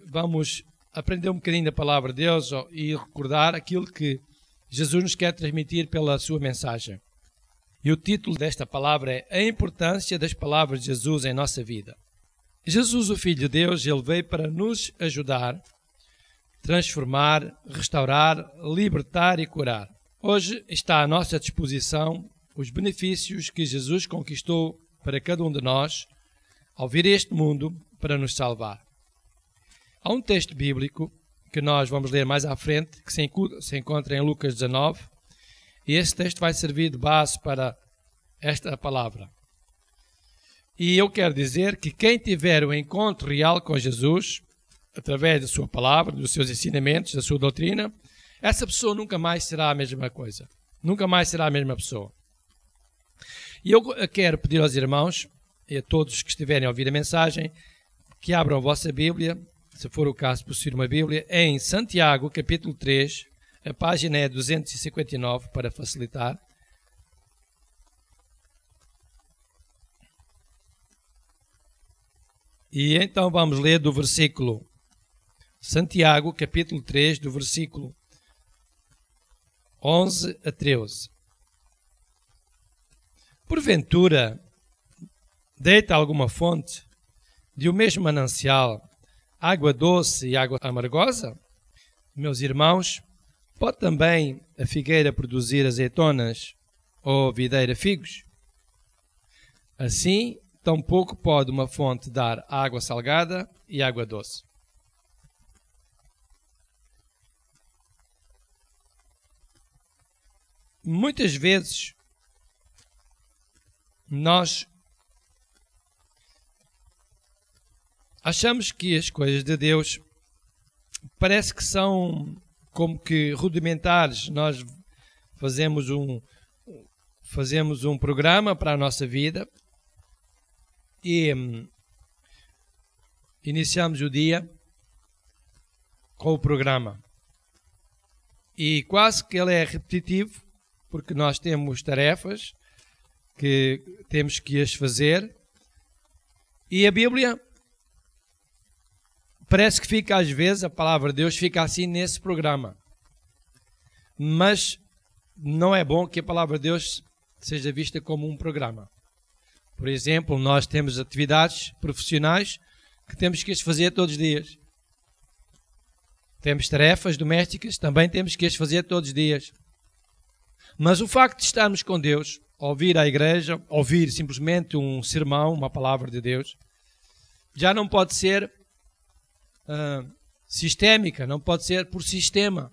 vamos aprender um bocadinho da palavra de Deus e recordar aquilo que Jesus nos quer transmitir pela sua mensagem. E o título desta palavra é A Importância das Palavras de Jesus em nossa vida. Jesus, o Filho de Deus, ele veio para nos ajudar, transformar, restaurar, libertar e curar. Hoje está à nossa disposição os benefícios que Jesus conquistou para cada um de nós ao vir a este mundo para nos salvar. Há um texto bíblico que nós vamos ler mais à frente, que se encontra em Lucas 19, e esse texto vai servir de base para esta palavra. E eu quero dizer que quem tiver o encontro real com Jesus, através da sua palavra, dos seus ensinamentos, da sua doutrina, essa pessoa nunca mais será a mesma coisa. Nunca mais será a mesma pessoa. E eu quero pedir aos irmãos e a todos que estiverem a ouvir a mensagem, que abram a vossa Bíblia, se for o caso, possuir uma Bíblia, em Santiago, capítulo 3, a página é 259, para facilitar. E então vamos ler do versículo Santiago, capítulo 3, do versículo 11 a 13. Porventura, deita alguma fonte de o mesmo manancial, água doce e água amargosa? Meus irmãos, pode também a figueira produzir azeitonas ou a videira figos? Assim, tampouco pode uma fonte dar água salgada e água doce. Muitas vezes nós achamos que as coisas de Deus parece que são como que rudimentares. Nós fazemos um programa para a nossa vida e iniciamos o dia com o programa. E quase que ele é repetitivo, porque nós temos tarefas que temos que as fazer. E a Bíblia parece que fica, às vezes, a palavra de Deus fica assim nesse programa. Mas não é bom que a palavra de Deus seja vista como um programa. Por exemplo, nós temos atividades profissionais que temos que as fazer todos os dias. Temos tarefas domésticas, também temos que as fazer todos os dias. Mas o facto de estarmos com Deus, ouvir a igreja, ouvir simplesmente um sermão, uma palavra de Deus, já não pode ser sistémica, não pode ser por sistema,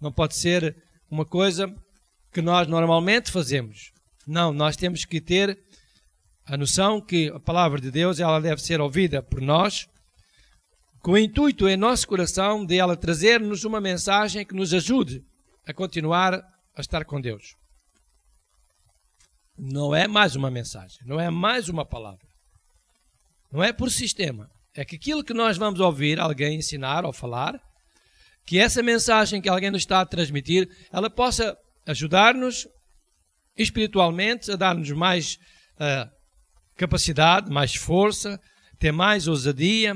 não pode ser uma coisa que nós normalmente fazemos. Não, nós temos que ter a noção que a palavra de Deus ela deve ser ouvida por nós, com o intuito em nosso coração de ela trazer-nos uma mensagem que nos ajude a continuar a estar com Deus. Não é mais uma mensagem, não é mais uma palavra, não é por sistema. É que aquilo que nós vamos ouvir alguém ensinar ou falar, que essa mensagem que alguém nos está a transmitir, ela possa ajudar-nos espiritualmente, a dar-nos mais capacidade, mais força, ter mais ousadia,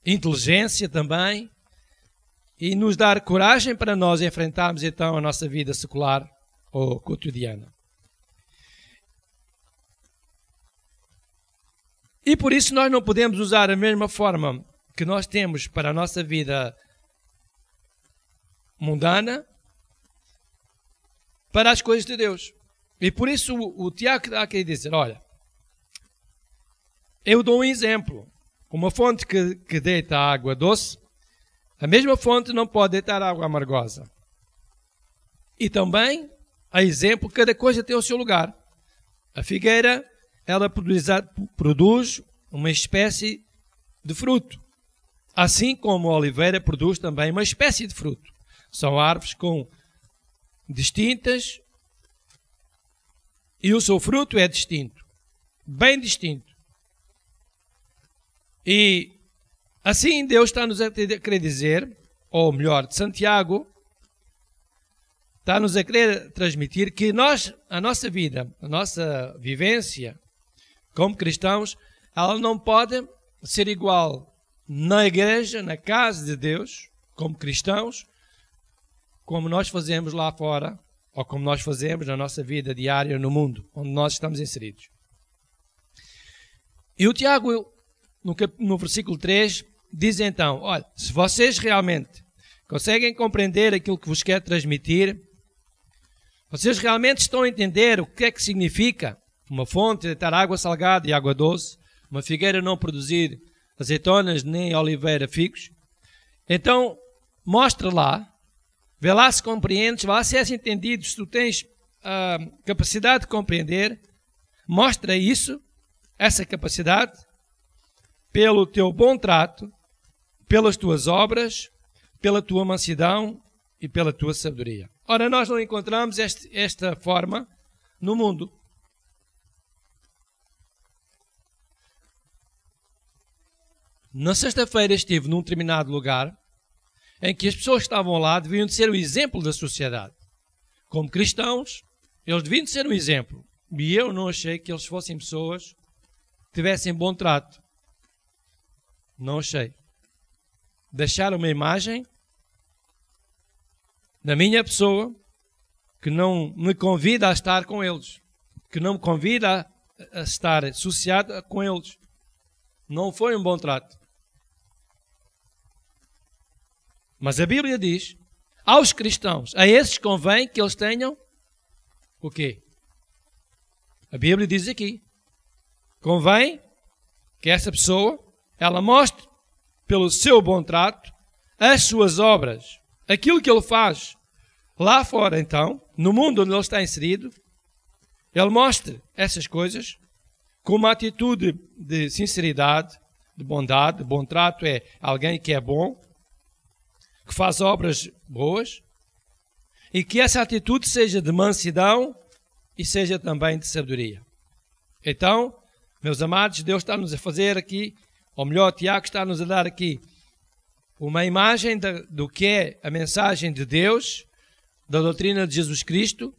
inteligência também, e nos dar coragem para nós enfrentarmos então a nossa vida secular ou cotidiana. E por isso nós não podemos usar a mesma forma que nós temos para a nossa vida mundana para as coisas de Deus. E por isso o Tiago está aqui a dizer, olha, eu dou um exemplo. Uma fonte que deita água doce, a mesma fonte não pode deitar água amargosa. E também, a exemplo, cada coisa tem o seu lugar. A figueira, ela produz uma espécie de fruto. Assim como a oliveira produz também uma espécie de fruto. São árvores distintas e o seu fruto é distinto. Bem distinto. E assim Deus está-nos a querer dizer, ou melhor, de Santiago, está-nos a querer transmitir que a nossa vida, a nossa vivência como cristãos, ela não pode ser igual na igreja, na casa de Deus, como cristãos, como nós fazemos lá fora, ou como nós fazemos na nossa vida diária no mundo, onde nós estamos inseridos. E o Tiago, no versículo 3, diz então, olha, se vocês realmente conseguem compreender aquilo que vos quer transmitir, vocês realmente estão a entender o que é que significa uma fonte deitar água salgada e água doce, uma figueira não produzir azeitonas nem oliveira figos, então mostra lá, vê lá se compreendes, vê lá se és entendido, se tu tens a capacidade de compreender, mostra isso, essa capacidade, pelo teu bom trato, pelas tuas obras, pela tua mansidão e pela tua sabedoria. Ora, nós não encontramos esta forma no mundo. Na sexta-feira estive num determinado lugar em que as pessoas que estavam lá deviam de ser o exemplo da sociedade. Como cristãos, eles deviam de ser um exemplo. E eu não achei que eles fossem pessoas que tivessem bom trato. Não achei. Deixaram uma imagem da minha pessoa que não me convida a estar com eles, que não me convida a estar associado com eles. Não foi um bom trato. Mas a Bíblia diz, aos cristãos, a esses convém que eles tenham o quê? A Bíblia diz aqui, convém que essa pessoa, ela mostre pelo seu bom trato as suas obras, aquilo que ele faz lá fora, então, no mundo onde ele está inserido, ele mostre essas coisas com uma atitude de sinceridade, de bondade, de bom trato, é alguém que é bom, que faz obras boas, e que essa atitude seja de mansidão e seja também de sabedoria. Então, meus amados, Deus está-nos a fazer aqui, ou melhor, Tiago está-nos a dar aqui uma imagem do que é a mensagem de Deus, da doutrina de Jesus Cristo,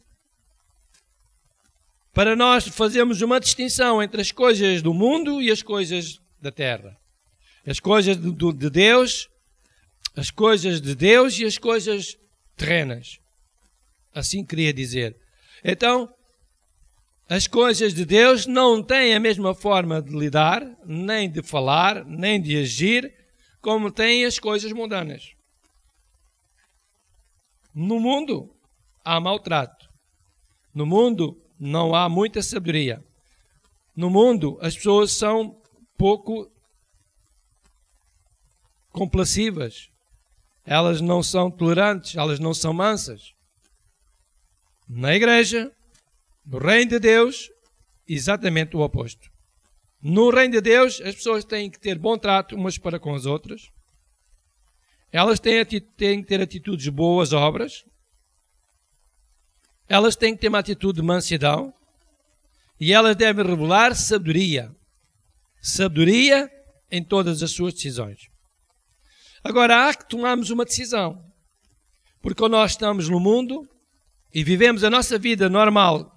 para nós fazermos uma distinção entre as coisas do mundo e as coisas da terra. As coisas de Deus, as coisas de Deus e as coisas terrenas. Assim queria dizer. Então, as coisas de Deus não têm a mesma forma de lidar, nem de falar, nem de agir, como têm as coisas mundanas. No mundo há maltrato. No mundo não há muita sabedoria. No mundo as pessoas são pouco complacivas. Elas não são tolerantes, elas não são mansas. Na igreja, no reino de Deus, exatamente o oposto. No reino de Deus, as pessoas têm que ter bom trato umas para com as outras. Elas têm que ter atitudes boas, obras. Elas têm que ter uma atitude de mansidão. E elas devem revelar sabedoria. Sabedoria em todas as suas decisões. Agora, há que tomarmos uma decisão. Porque nós estamos no mundo e vivemos a nossa vida normal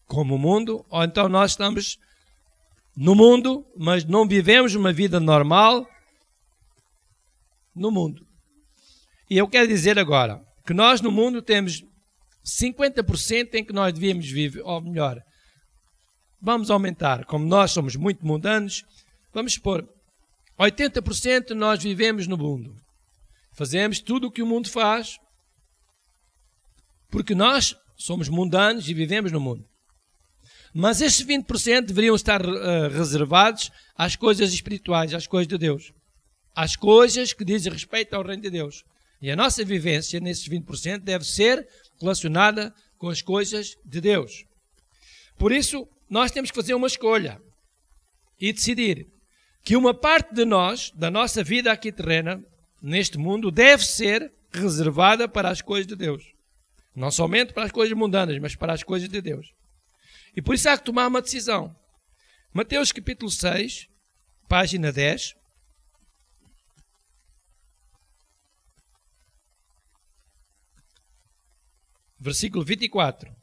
como o mundo, ou então nós estamos no mundo, mas não vivemos uma vida normal no mundo. E eu quero dizer agora que nós no mundo temos 50% em que nós devíamos viver, ou melhor, vamos aumentar, como nós somos muito mundanos, vamos supor, 80% nós vivemos no mundo. Fazemos tudo o que o mundo faz, porque nós somos mundanos e vivemos no mundo. Mas estes 20% deveriam estar reservados às coisas espirituais, às coisas de Deus. Às coisas que dizem respeito ao reino de Deus. E a nossa vivência nesses 20% deve ser relacionada com as coisas de Deus. Por isso, nós temos que fazer uma escolha e decidir que uma parte de nós, da nossa vida aqui terrena, neste mundo, deve ser reservada para as coisas de Deus. Não somente para as coisas mundanas, mas para as coisas de Deus. E por isso há que tomar uma decisão. Mateus capítulo 6, página 10. Versículo 24.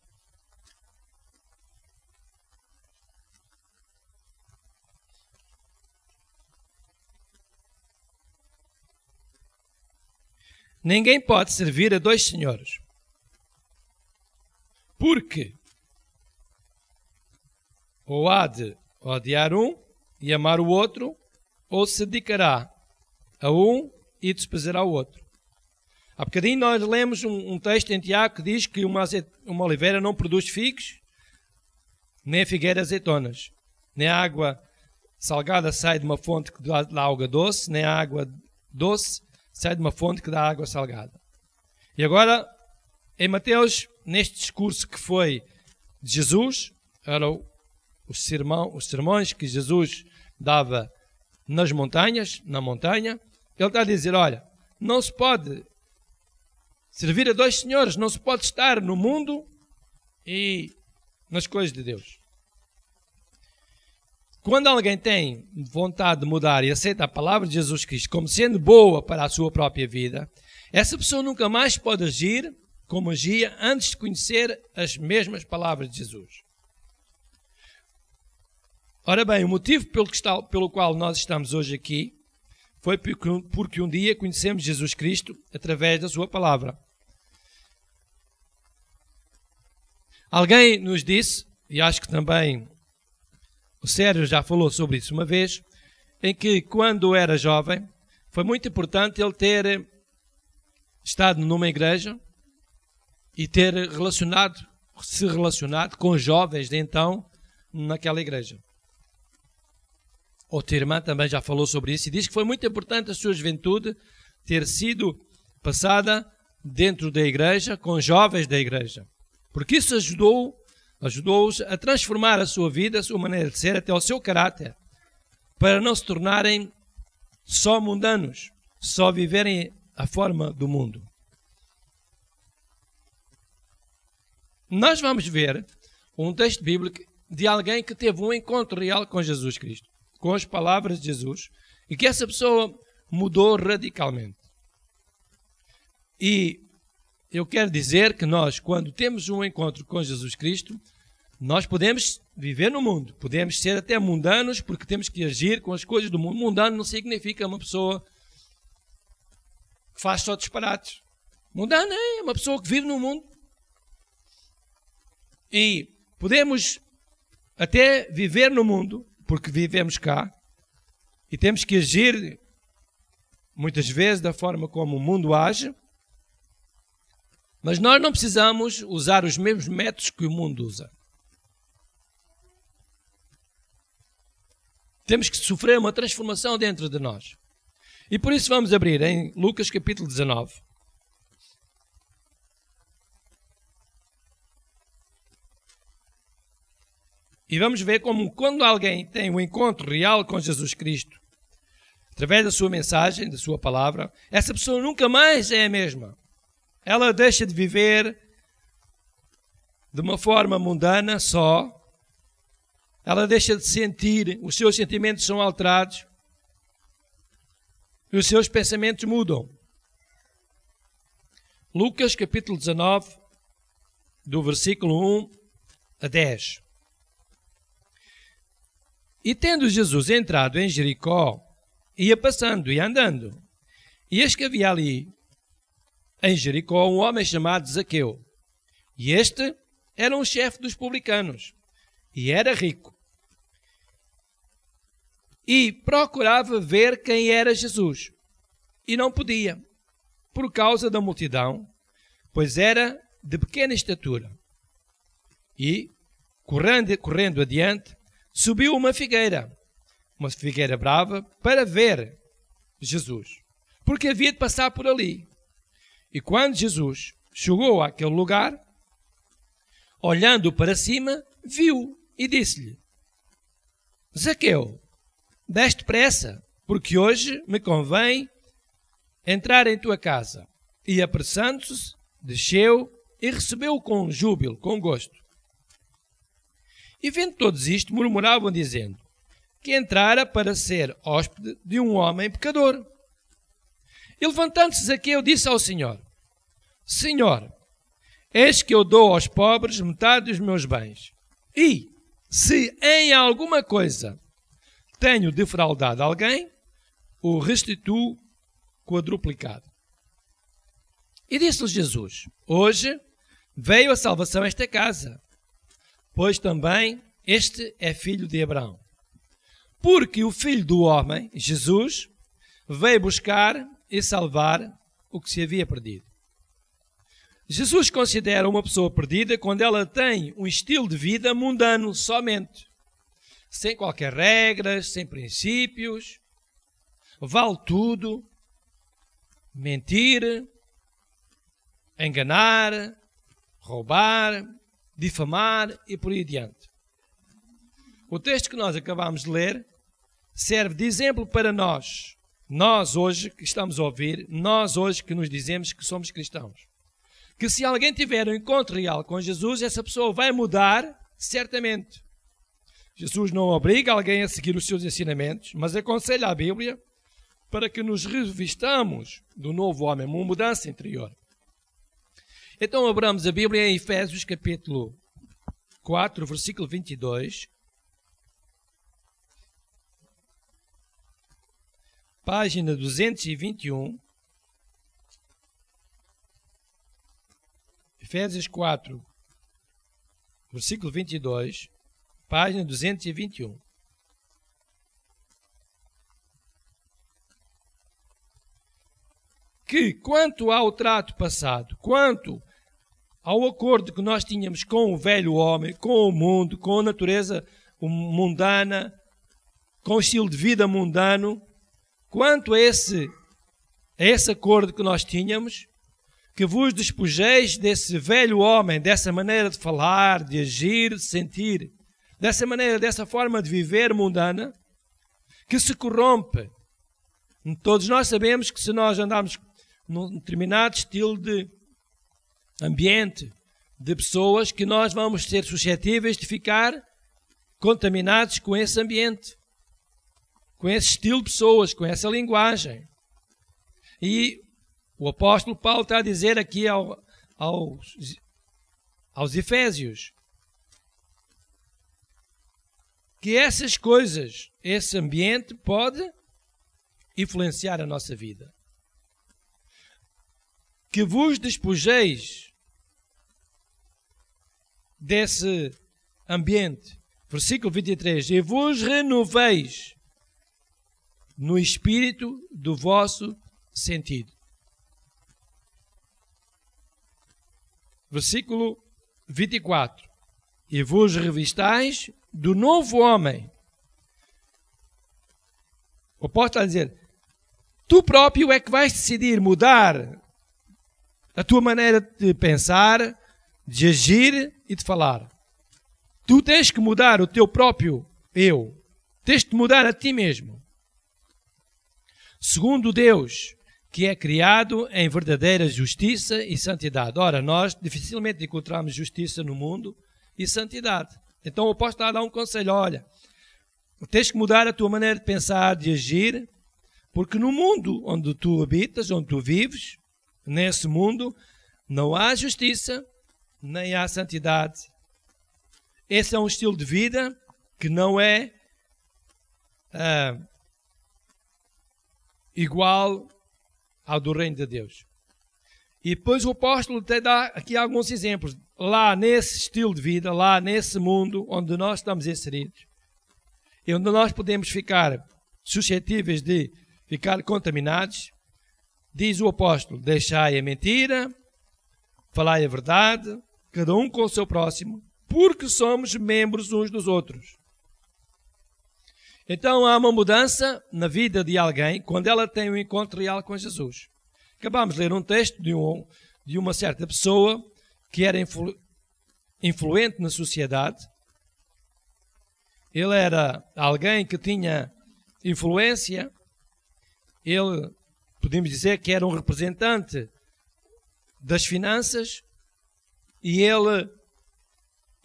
ninguém pode servir a dois senhores. Porque ou há de odiar um e amar o outro, ou se dedicará a um e desprezará o outro. Há bocadinho nós lemos um texto em Tiago que diz que uma oliveira não produz figos, nem a figueira azeitonas. Nem a água salgada sai de uma fonte que dá água doce, nem a água doce sai de uma fonte que dá água salgada. E agora, em Mateus, neste discurso que foi de Jesus, eram os sermões que Jesus dava nas montanhas, na montanha, ele está a dizer, olha, não se pode servir a dois senhores, não se pode estar no mundo e nas coisas de Deus. Quando alguém tem vontade de mudar e aceita a palavra de Jesus Cristo como sendo boa para a sua própria vida, essa pessoa nunca mais pode agir como agia antes de conhecer as mesmas palavras de Jesus. Ora bem, o motivo pelo qual nós estamos hoje aqui foi porque um dia conhecemos Jesus Cristo através da sua palavra. Alguém nos disse, e acho que também o Sérgio já falou sobre isso uma vez, em que quando era jovem, foi muito importante ele ter estado numa igreja e ter se relacionado com jovens de então naquela igreja. Outra irmã também já falou sobre isso e diz que foi muito importante a sua juventude ter sido passada dentro da igreja, com jovens da igreja. Porque isso ajudou-os a transformar a sua vida, a sua maneira de ser, até o seu caráter, para não se tornarem só mundanos, só viverem a forma do mundo. Nós vamos ver um texto bíblico de alguém que teve um encontro real com Jesus Cristo, com as palavras de Jesus, e que essa pessoa mudou radicalmente. E eu quero dizer que nós, quando temos um encontro com Jesus Cristo, nós podemos viver no mundo, podemos ser até mundanos, porque temos que agir com as coisas do mundo. Mundano não significa uma pessoa que faz só disparates. Mundano é uma pessoa que vive no mundo. E podemos até viver no mundo, porque vivemos cá, e temos que agir muitas vezes da forma como o mundo age, mas nós não precisamos usar os mesmos métodos que o mundo usa. Temos que sofrer uma transformação dentro de nós. E por isso vamos abrir em Lucas capítulo 19. E vamos ver como quando alguém tem um encontro real com Jesus Cristo, através da sua mensagem, da sua palavra, essa pessoa nunca mais é a mesma. Ela deixa de viver de uma forma mundana só. Ela deixa de sentir, os seus sentimentos são alterados e os seus pensamentos mudam. Lucas capítulo 19, do versículo 1 a 10. E tendo Jesus entrado em Jericó, ia passando e andando, e eis que havia ali em Jericó um homem chamado Zaqueu, e este era um chefe dos publicanos, e era rico. E procurava ver quem era Jesus, e não podia, por causa da multidão, pois era de pequena estatura. E, correndo adiante, subiu uma figueira brava, para ver Jesus, porque havia de passar por ali. E quando Jesus chegou àquele lugar, olhando para cima, viu e disse-lhe: Zaqueu, desce depressa, porque hoje me convém entrar em tua casa. E apressando-se, desceu e recebeu-o com júbilo, com gosto. E vendo todos isto, murmuravam, dizendo que entrara para ser hóspede de um homem pecador. E levantando-se Zaqueu, disse ao Senhor: Senhor, eis que eu dou aos pobres metade dos meus bens. E, se em alguma coisa tenho defraudado alguém, o restituo quadruplicado. E disse-lhe Jesus: hoje veio a salvação a esta casa, pois também este é filho de Abraão. Porque o Filho do Homem, Jesus, veio buscar e salvar o que se havia perdido. Jesus considera uma pessoa perdida quando ela tem um estilo de vida mundano somente, sem qualquer regras, sem princípios, vale tudo, mentir, enganar, roubar, difamar e por aí adiante. O texto que nós acabamos de ler serve de exemplo para nós hoje que estamos a ouvir, nós hoje que nos dizemos que somos cristãos. Que se alguém tiver um encontro real com Jesus, essa pessoa vai mudar certamente. Jesus não obriga alguém a seguir os seus ensinamentos, mas aconselha a Bíblia para que nos revistamos do novo homem, uma mudança interior. Então abramos a Bíblia em Efésios capítulo 4, versículo 22. Página 221. Efésios 4, versículo 22, página 221. Que, quanto ao trato passado, quanto ao acordo que nós tínhamos com o velho homem, com o mundo, com a natureza mundana, com o estilo de vida mundano, quanto a esse acordo que nós tínhamos, que vos despojeis desse velho homem, dessa maneira de falar, de agir, de sentir, dessa maneira, dessa forma de viver mundana, que se corrompe. Todos nós sabemos que se nós andarmos num determinado estilo de ambiente, de pessoas, que nós vamos ser suscetíveis de ficar contaminados com esse ambiente, com esse estilo de pessoas, com essa linguagem. E o apóstolo Paulo está a dizer aqui aos Efésios que essas coisas, esse ambiente pode influenciar a nossa vida. Que vos despojeis desse ambiente. Versículo 23. E vos renoveis no espírito do vosso sentido. Versículo 24. E vos revistais do novo homem. O apóstolo está a dizer, tu próprio é que vais decidir mudar a tua maneira de pensar, de agir e de falar. Tu tens que mudar o teu próprio eu. Tens que mudar a ti mesmo. Segundo Deus, que é criado em verdadeira justiça e santidade. Ora, nós dificilmente encontramos justiça no mundo e santidade. Então o apóstolo está a dar um conselho, olha, tens que mudar a tua maneira de pensar, de agir, porque no mundo onde tu habitas, onde tu vives, nesse mundo, não há justiça, nem há santidade. Esse é um estilo de vida que não é igual ao do reino de Deus. E depois o apóstolo até dá aqui alguns exemplos. Lá nesse estilo de vida, lá nesse mundo onde nós estamos inseridos, e onde nós podemos ficar suscetíveis de ficar contaminados, diz o apóstolo, deixai a mentira, falai a verdade, cada um com o seu próximo, porque somos membros uns dos outros. Então há uma mudança na vida de alguém quando ela tem um encontro real com Jesus. Acabamos de ler um texto de uma certa pessoa que era influente na sociedade. Ele era alguém que tinha influência. Ele, podemos dizer que era um representante das finanças e ele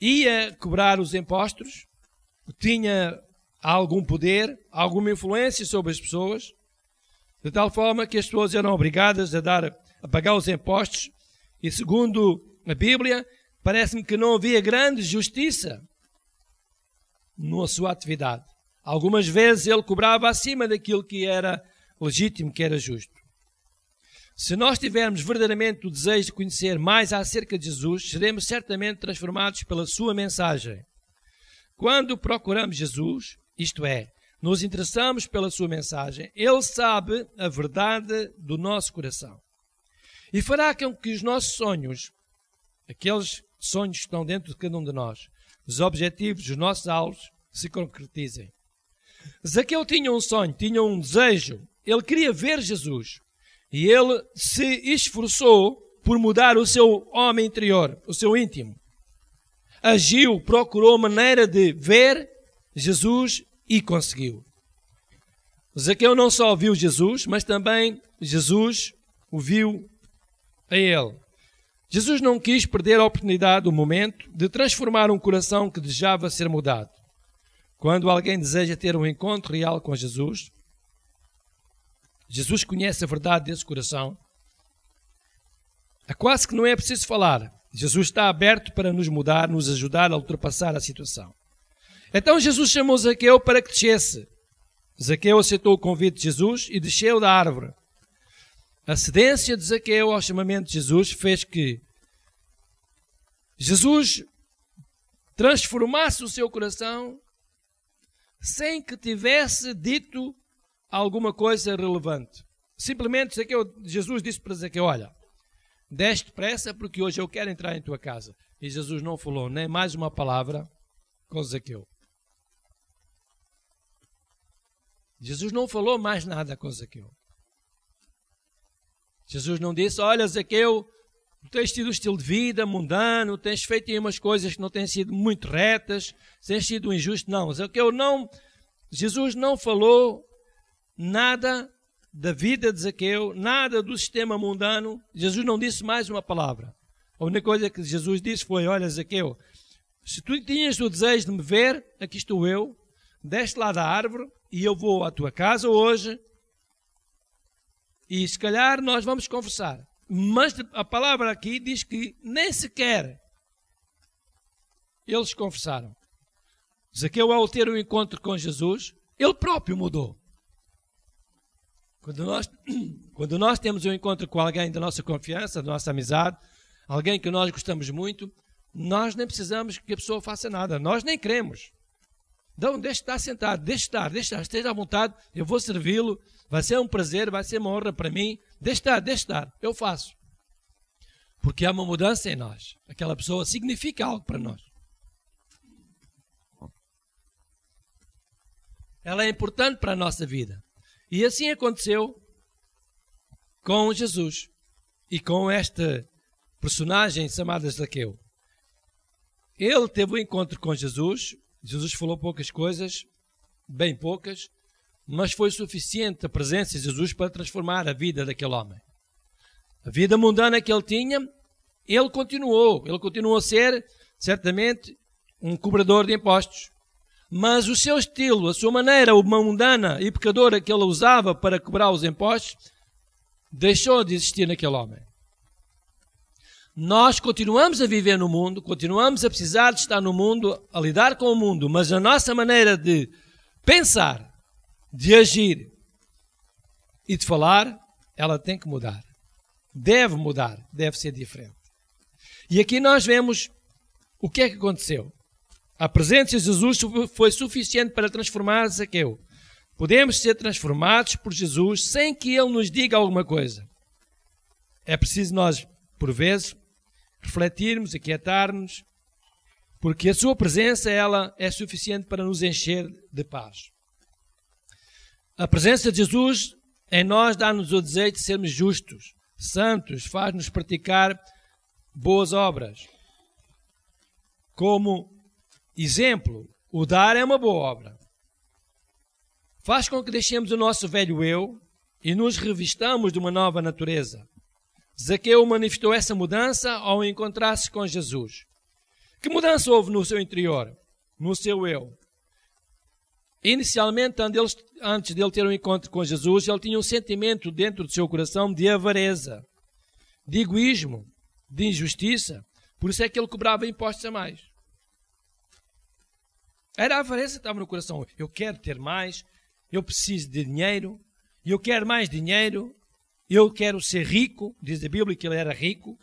ia cobrar os impostos, tinha algum poder, alguma influência sobre as pessoas, de tal forma que as pessoas eram obrigadas a pagar os impostos e, segundo a Bíblia, parece-me que não havia grande justiça na sua atividade. Algumas vezes ele cobrava acima daquilo que era legítimo, que era justo. Se nós tivermos verdadeiramente o desejo de conhecer mais acerca de Jesus, seremos certamente transformados pela sua mensagem. Quando procuramos Jesus, isto é, nos interessamos pela sua mensagem, Ele sabe a verdade do nosso coração. E fará com que os nossos sonhos, aqueles sonhos que estão dentro de cada um de nós, os objetivos, os nossos alvos, se concretizem. Zaqueu tinha um sonho, tinha um desejo. Ele queria ver Jesus. E ele se esforçou por mudar o seu homem interior, o seu íntimo. Agiu, procurou maneira de ver Jesus e conseguiu. Zaqueu não só viu Jesus, mas também Jesus o viu a ele. Jesus não quis perder a oportunidade, o momento, de transformar um coração que desejava ser mudado. Quando alguém deseja ter um encontro real com Jesus, Jesus conhece a verdade desse coração. Quase que não é preciso falar. Jesus está aberto para nos mudar, nos ajudar a ultrapassar a situação. Então Jesus chamou Zaqueu para que descesse. Zaqueu aceitou o convite de Jesus e desceu da árvore. A cedência de Zaqueu ao chamamento de Jesus fez que Jesus transformasse o seu coração sem que tivesse dito alguma coisa relevante. Simplesmente Jesus disse para Zaqueu: olha, desce depressa porque hoje eu quero entrar em tua casa. E Jesus não falou nem mais uma palavra com Zaqueu. Jesus não falou mais nada com Zaqueu. Jesus não disse: olha, Zaqueu, tens tido um estilo de vida mundano, tens feito aí umas coisas que não têm sido muito retas, tens sido injusto. Não, Zaqueu não. Jesus não falou nada da vida de Zaqueu, nada do sistema mundano. Jesus não disse mais uma palavra. A única coisa que Jesus disse foi: olha, Zaqueu, se tu tinhas o desejo de me ver, aqui estou eu, desce lá da árvore e eu vou à tua casa hoje e se calhar nós vamos conversar. Mas a palavra aqui diz que nem sequer eles conversaram. Zaqueu, ao ter um encontro com Jesus, ele próprio mudou. Quando nós temos um encontro com alguém da nossa confiança, da nossa amizade, alguém que nós gostamos muito, nós nem precisamos que a pessoa faça nada. Nós nem queremos. Então, deixe estar sentado, deixe estar, esteja à vontade, eu vou servi-lo, vai ser um prazer, vai ser uma honra para mim. Deixe estar, eu faço. Porque há uma mudança em nós. Aquela pessoa significa algo para nós. Ela é importante para a nossa vida. E assim aconteceu com Jesus e com esta personagem chamada Zaqueu. Ele teve um encontro com Jesus. Jesus falou poucas coisas, bem poucas, mas foi suficiente a presença de Jesus para transformar a vida daquele homem. A vida mundana que ele tinha, ele continuou a ser, certamente, um cobrador de impostos. Mas o seu estilo, a sua maneira mundana e pecadora que ele usava para cobrar os impostos, deixou de existir naquele homem. Nós continuamos a viver no mundo, continuamos a precisar de estar no mundo, a lidar com o mundo, mas a nossa maneira de pensar, de agir e de falar, ela tem que mudar. Deve ser diferente. E aqui nós vemos o que é que aconteceu. A presença de Jesus foi suficiente para transformar Zaqueu. Podemos ser transformados por Jesus sem que Ele nos diga alguma coisa. É preciso nós, por vezes, refletirmos, aquietar-nos, porque a sua presença ela é suficiente para nos encher de paz. A presença de Jesus em nós dá-nos o desejo de sermos justos, santos, faz-nos praticar boas obras. Como exemplo, o dar é uma boa obra. Faz com que deixemos o nosso velho eu e nos revistamos de uma nova natureza. Zaqueu manifestou essa mudança ao encontrar-se com Jesus. Que mudança houve no seu interior, no seu eu? Inicialmente, antes de ele ter um encontro com Jesus, ele tinha um sentimento dentro do seu coração de avareza, de egoísmo, de injustiça. Por isso é que ele cobrava impostos a mais. Era a avareza que estava no coração. Eu quero ter mais, eu preciso de dinheiro, eu quero mais dinheiro, eu quero ser rico, diz a Bíblia que ele era rico,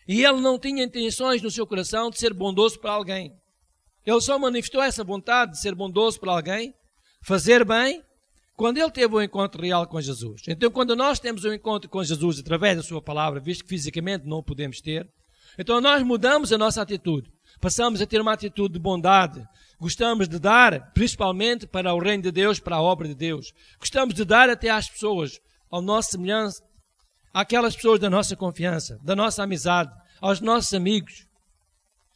e ele não tinha intenções no seu coração de ser bondoso para alguém. Ele só manifestou essa vontade de ser bondoso para alguém, fazer bem, quando ele teve um encontro real com Jesus. Então, quando nós temos um encontro com Jesus através da sua palavra, visto que fisicamente não o podemos ter, então nós mudamos a nossa atitude. Passamos a ter uma atitude de bondade. Gostamos de dar, principalmente para o reino de Deus, para a obra de Deus. Gostamos de dar até às pessoas, ao nosso semelhança, àquelas pessoas da nossa confiança, da nossa amizade, aos nossos amigos,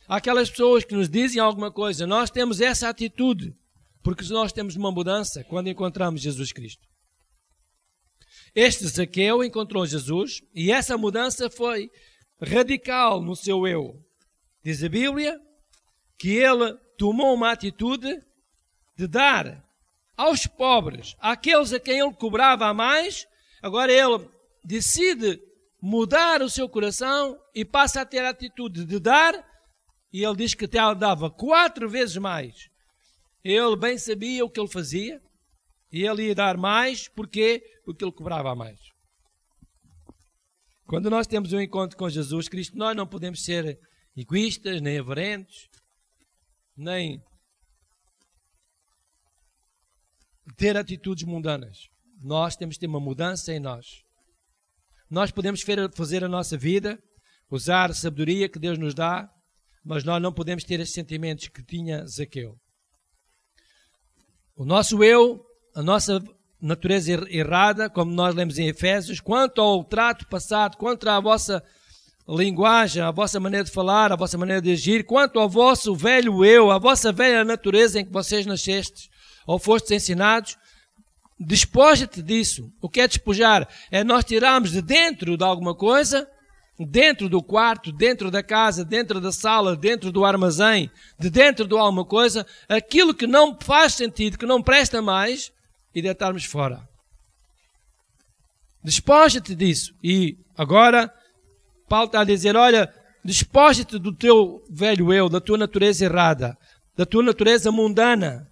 àquelas pessoas que nos dizem alguma coisa. Nós temos essa atitude, porque nós temos uma mudança quando encontramos Jesus Cristo. Este Zaqueu encontrou Jesus e essa mudança foi radical no seu eu. Diz a Bíblia que ele tomou uma atitude de dar aos pobres, àqueles a quem ele cobrava a mais. Agora ele decide mudar o seu coração e passa a ter a atitude de dar, e ele diz que até dava 4 vezes mais. Ele bem sabia o que ele fazia e ele ia dar mais. Porquê? Porque ele cobrava a mais. Quando nós temos um encontro com Jesus Cristo, nós não podemos ser egoístas, nem avarentos, nem ter atitudes mundanas. Nós temos que ter uma mudança em nós. Nós podemos fazer a nossa vida, usar a sabedoria que Deus nos dá, mas nós não podemos ter esses sentimentos que tinha Zaqueu. O nosso eu, a nossa natureza errada, como nós lemos em Efésios, quanto ao trato passado, quanto à vossa linguagem, à vossa maneira de falar, à vossa maneira de agir, quanto ao vosso velho eu, à vossa velha natureza em que vocês nascestes ou fostes ensinados, despoja-te disso. O que é despojar? É nós tirarmos de dentro de alguma coisa, dentro do quarto, dentro da casa, dentro da sala, dentro do armazém, de dentro de alguma coisa, aquilo que não faz sentido, que não presta mais, e deitarmos fora. Despoja-te disso. E agora, Paulo está a dizer, olha, despoja-te do teu velho eu, da tua natureza errada, da tua natureza mundana.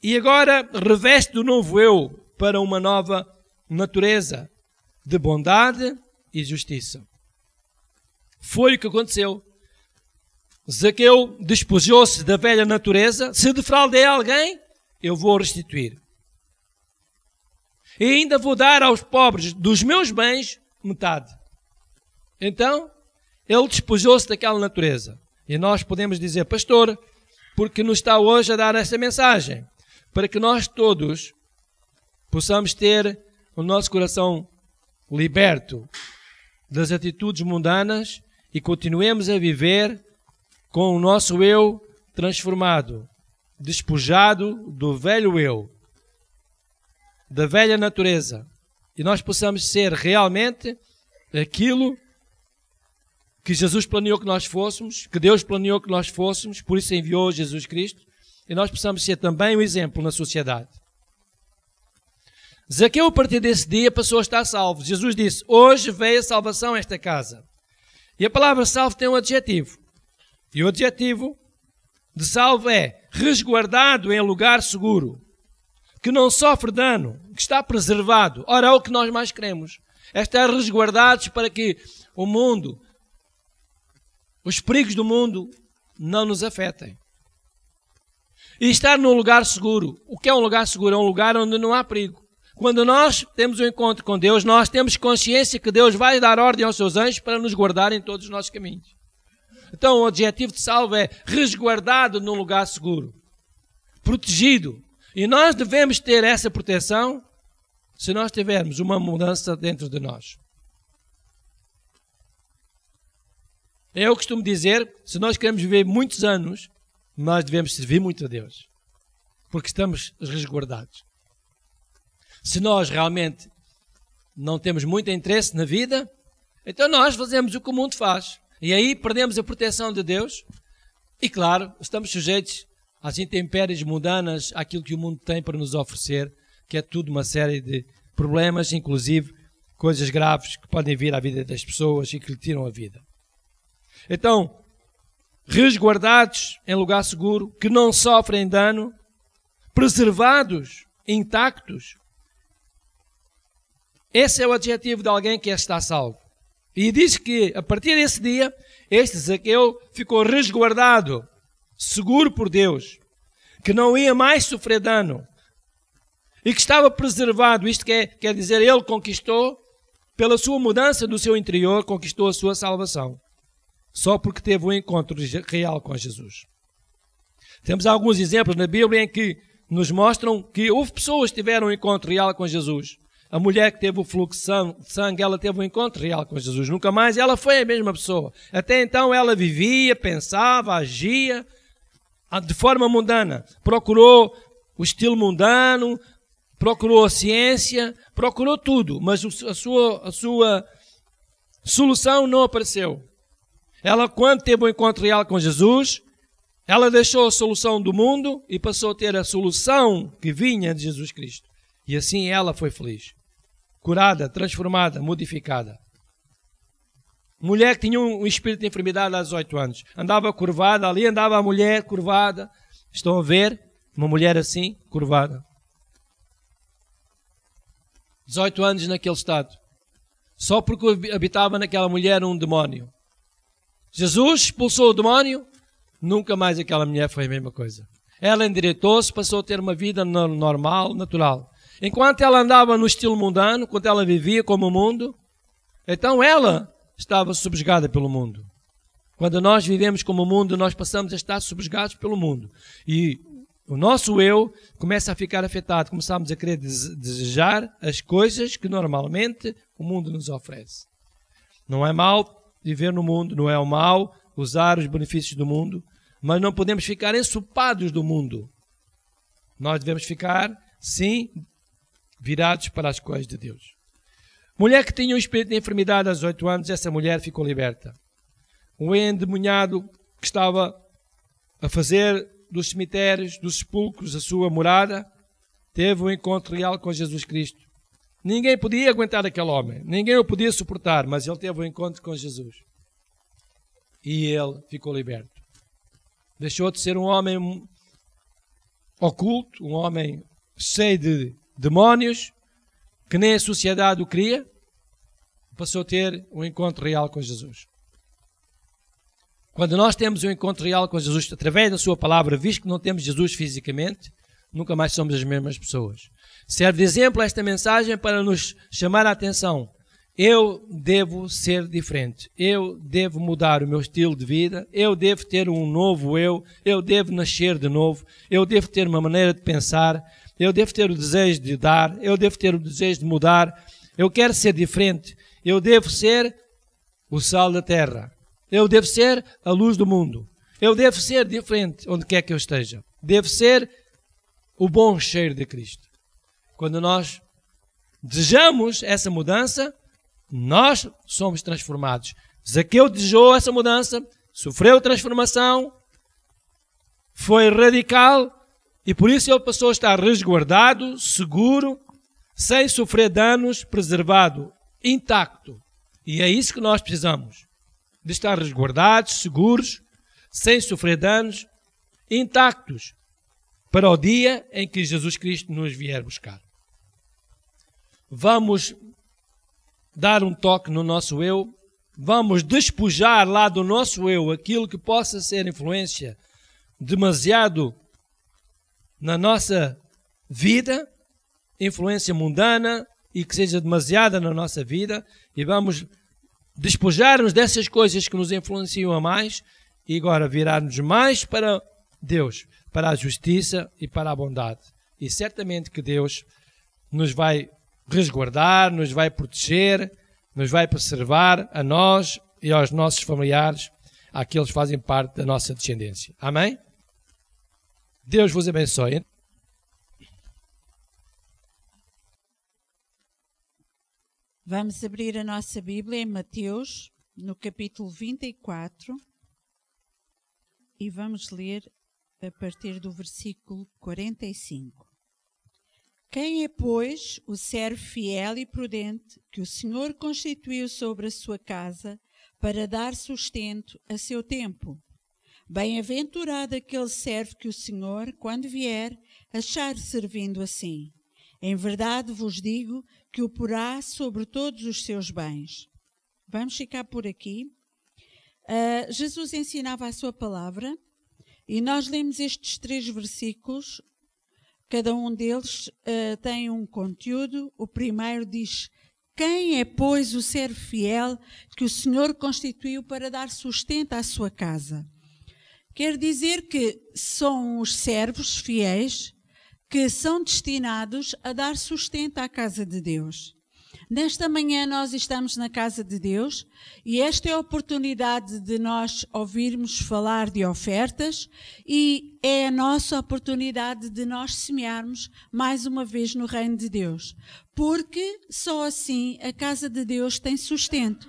E agora reveste do novo eu para uma nova natureza de bondade e justiça. Foi o que aconteceu. Zaqueu despojou-se da velha natureza. Se defraudei alguém, eu vou restituir. E ainda vou dar aos pobres dos meus bens metade. Então, ele despojou-se daquela natureza. E nós podemos dizer, pastor, porque nos está hoje a dar esta mensagem? Para que nós todos possamos ter o nosso coração liberto das atitudes mundanas e continuemos a viver com o nosso eu transformado, despojado do velho eu, da velha natureza, e nós possamos ser realmente aquilo que Jesus planeou que nós fôssemos, que Deus planeou que nós fôssemos, por isso enviou Jesus Cristo, e nós possamos ser também um exemplo na sociedade. Zaqueu, a partir desse dia, passou a estar salvo. Jesus disse, hoje veio a salvação a esta casa. E a palavra salvo tem um adjetivo. E o adjetivo de salvo é resguardado em lugar seguro, que não sofre dano, que está preservado. Ora, é o que nós mais queremos. É estar resguardados para que o mundo, os perigos do mundo, não nos afetem. E estar num lugar seguro. O que é um lugar seguro? É um lugar onde não há perigo. Quando nós temos um encontro com Deus, nós temos consciência que Deus vai dar ordem aos seus anjos para nos guardar em todos os nossos caminhos. Então o adjetivo de salvo é resguardado num lugar seguro, protegido. E nós devemos ter essa proteção se nós tivermos uma mudança dentro de nós. Eu costumo dizer, se nós queremos viver muitos anos, nós devemos servir muito a Deus, porque estamos resguardados. Se nós realmente não temos muito interesse na vida, então nós fazemos o que o mundo faz. E aí perdemos a proteção de Deus e, claro, estamos sujeitos às intempéries mundanas, àquilo que o mundo tem para nos oferecer, que é tudo uma série de problemas, inclusive coisas graves que podem vir à vida das pessoas e que lhe tiram a vida. Então, resguardados em lugar seguro, que não sofrem dano, preservados, intactos, Esse é o adjetivo de alguém que está salvo. E diz que, a partir desse dia, este Zaqueu ficou resguardado, seguro por Deus, que não ia mais sofrer dano e que estava preservado. Isto quer dizer, ele conquistou, pela sua mudança do seu interior, conquistou a sua salvação, só porque teve um encontro real com Jesus. Temos alguns exemplos na Bíblia em que nos mostram que houve pessoas que tiveram um encontro real com Jesus. A mulher que teve o fluxo de sangue, ela teve um encontro real com Jesus. Nunca mais ela foi a mesma pessoa. Até então ela vivia, pensava, agia de forma mundana. Procurou o estilo mundano, procurou a ciência, procurou tudo. Mas a sua solução não apareceu. Ela, quando teve um encontro real com Jesus, ela deixou a solução do mundo e passou a ter a solução que vinha de Jesus Cristo. E assim ela foi feliz. Curada, transformada, modificada. Mulher que tinha um espírito de enfermidade há 18 anos. Andava curvada, ali andava a mulher curvada. Estão a ver? Uma mulher assim, curvada. 18 anos naquele estado. Só porque habitava naquela mulher um demónio. Jesus expulsou o demónio, nunca mais aquela mulher foi a mesma coisa. Ela endireitou-se, passou a ter uma vida normal, natural. Enquanto ela andava no estilo mundano, enquanto ela vivia como o mundo, então ela estava subjugada pelo mundo. Quando nós vivemos como o mundo, nós passamos a estar subjugados pelo mundo. E o nosso eu começa a ficar afetado. Começamos a querer desejar as coisas que normalmente o mundo nos oferece. Não é mau viver no mundo, não é o mau usar os benefícios do mundo, mas não podemos ficar ensopados do mundo. Nós devemos ficar, sim, virados para as coisas de Deus. Mulher que tinha um espírito de enfermidade há 18 anos, essa mulher ficou liberta. Um endemoniado que estava a fazer dos cemitérios, dos sepulcros, a sua morada, teve um encontro real com Jesus Cristo. Ninguém podia aguentar aquele homem, ninguém o podia suportar, mas ele teve um encontro com Jesus. E ele ficou liberto. Deixou de ser um homem oculto, um homem cheio de demónios, que nem a sociedade o queria, passou a ter um encontro real com Jesus. Quando nós temos um encontro real com Jesus, através da sua palavra, visto que não temos Jesus fisicamente, nunca mais somos as mesmas pessoas. Serve de exemplo esta mensagem para nos chamar a atenção. Eu devo ser diferente. Eu devo mudar o meu estilo de vida. Eu devo ter um novo eu. Eu devo nascer de novo. Eu devo ter uma maneira de pensar. Eu devo ter o desejo de dar. Eu devo ter o desejo de mudar. Eu quero ser diferente. Eu devo ser o sal da terra. Eu devo ser a luz do mundo. Eu devo ser diferente onde quer que eu esteja. Devo ser o bom cheiro de Cristo. Quando nós desejamos essa mudança, nós somos transformados. Zaqueu desejou essa mudança, sofreu transformação, foi radical e por isso ele passou a estar resguardado, seguro, sem sofrer danos, preservado, intacto. E é isso que nós precisamos, de estar resguardados, seguros, sem sofrer danos, intactos, para o dia em que Jesus Cristo nos vier buscar. Vamos dar um toque no nosso eu, vamos despojar lá do nosso eu aquilo que possa ser influência demasiado na nossa vida, influência mundana e que seja demasiada na nossa vida, e vamos despojar-nos dessas coisas que nos influenciam a mais e agora virar-nos mais para Deus, para a justiça e para a bondade. E certamente que Deus nos vai resguardar, nos vai proteger, nos vai preservar a nós e aos nossos familiares, àqueles que fazem parte da nossa descendência. Amém? Deus vos abençoe. Vamos abrir a nossa Bíblia em Mateus, no capítulo 24, e vamos ler a partir do versículo 45. Quem é, pois, o servo fiel e prudente que o Senhor constituiu sobre a sua casa para dar sustento a seu tempo? Bem-aventurado aquele servo que o Senhor, quando vier, achar servindo assim. Em verdade vos digo que o porá sobre todos os seus bens. Vamos ficar por aqui. Jesus ensinava a sua palavra e nós lemos estes 3 versículos. Cada um deles tem um conteúdo. O primeiro diz: quem é, pois, o servo fiel que o Senhor constituiu para dar sustento à sua casa? Quer dizer que são os servos fiéis que são destinados a dar sustento à casa de Deus. Nesta manhã nós estamos na casa de Deus e esta é a oportunidade de nós ouvirmos falar de ofertas e é a nossa oportunidade de nós semearmos mais uma vez no reino de Deus. Porque só assim a casa de Deus tem sustento.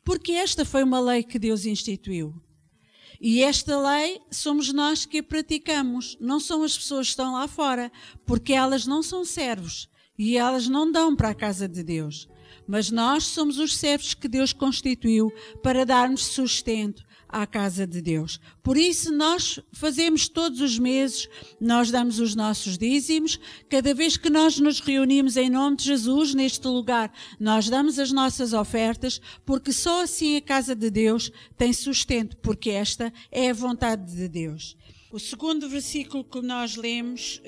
Porque esta foi uma lei que Deus instituiu. E esta lei somos nós que a praticamos, não são as pessoas que estão lá fora, porque elas não são servos. E elas não dão para a casa de Deus. Mas nós somos os servos que Deus constituiu para darmos sustento à casa de Deus. Por isso nós fazemos todos os meses, nós damos os nossos dízimos. Cada vez que nós nos reunimos em nome de Jesus neste lugar, nós damos as nossas ofertas, porque só assim a casa de Deus tem sustento, porque esta é a vontade de Deus. O segundo versículo que nós lemos,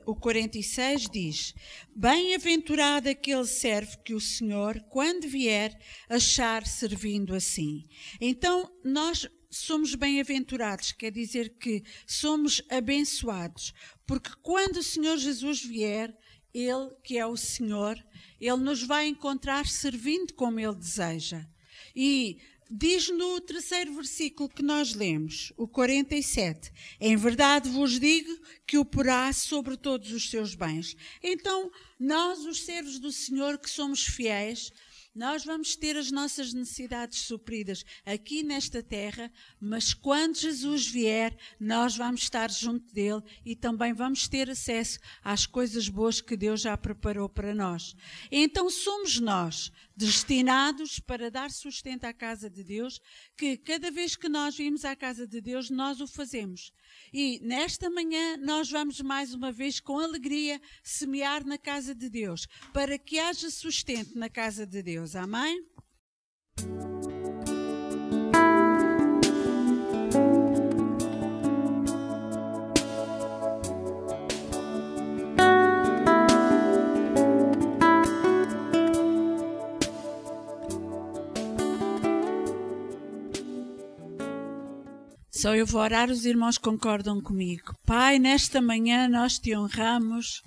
o 46, diz: bem-aventurado aquele servo que o Senhor, quando vier, achar servindo assim. Então, nós somos bem-aventurados, quer dizer que somos abençoados, porque quando o Senhor Jesus vier, Ele, que é o Senhor, Ele nos vai encontrar servindo como Ele deseja. E diz no terceiro versículo que nós lemos, o 47, em verdade vos digo que o porá sobre todos os seus bens. Então, nós, os servos do Senhor, que somos fiéis, nós vamos ter as nossas necessidades supridas aqui nesta terra, mas quando Jesus vier, nós vamos estar junto dele e também vamos ter acesso às coisas boas que Deus já preparou para nós. Então somos nós, destinados para dar sustento à casa de Deus, que cada vez que nós vimos à casa de Deus, nós o fazemos. E nesta manhã nós vamos mais uma vez com alegria semear na casa de Deus, para que haja sustento na casa de Deus. Amém? Só eu vou orar, os irmãos concordam comigo. Pai, nesta manhã nós te honramos,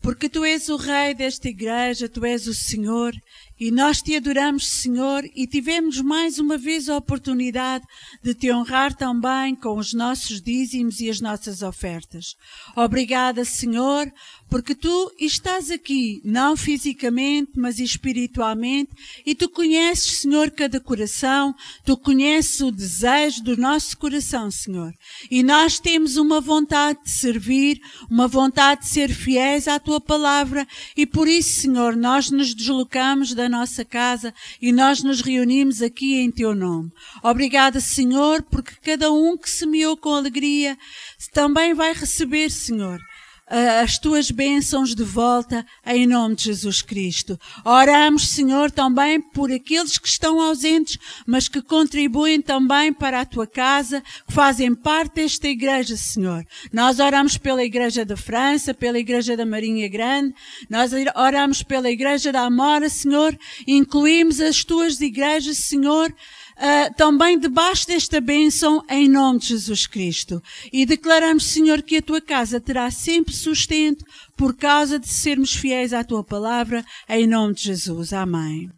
porque tu és o Rei desta igreja, tu és o Senhor, e nós te adoramos, Senhor, e tivemos mais uma vez a oportunidade de te honrar também com os nossos dízimos e as nossas ofertas. Obrigada, Senhor, porque tu estás aqui, não fisicamente, mas espiritualmente, e tu conheces, Senhor, cada coração, tu conheces o desejo do nosso coração, Senhor. E nós temos uma vontade de servir, uma vontade de ser fiéis à tua palavra, e por isso, Senhor, nós nos deslocamos da nossa casa e nós nos reunimos aqui em teu nome. Obrigada, Senhor, porque cada um que semeou com alegria também vai receber, Senhor, as tuas bênçãos de volta em nome de Jesus Cristo. Oramos, Senhor, também por aqueles que estão ausentes, mas que contribuem também para a tua casa, que fazem parte desta igreja, Senhor. Nós oramos pela igreja da França, pela igreja da Marinha Grande, nós oramos pela igreja da Amora, Senhor, incluímos as tuas igrejas, Senhor, também debaixo desta bênção em nome de Jesus Cristo. E declaramos, Senhor, que a tua casa terá sempre sustento por causa de sermos fiéis à tua palavra em nome de Jesus. Amém.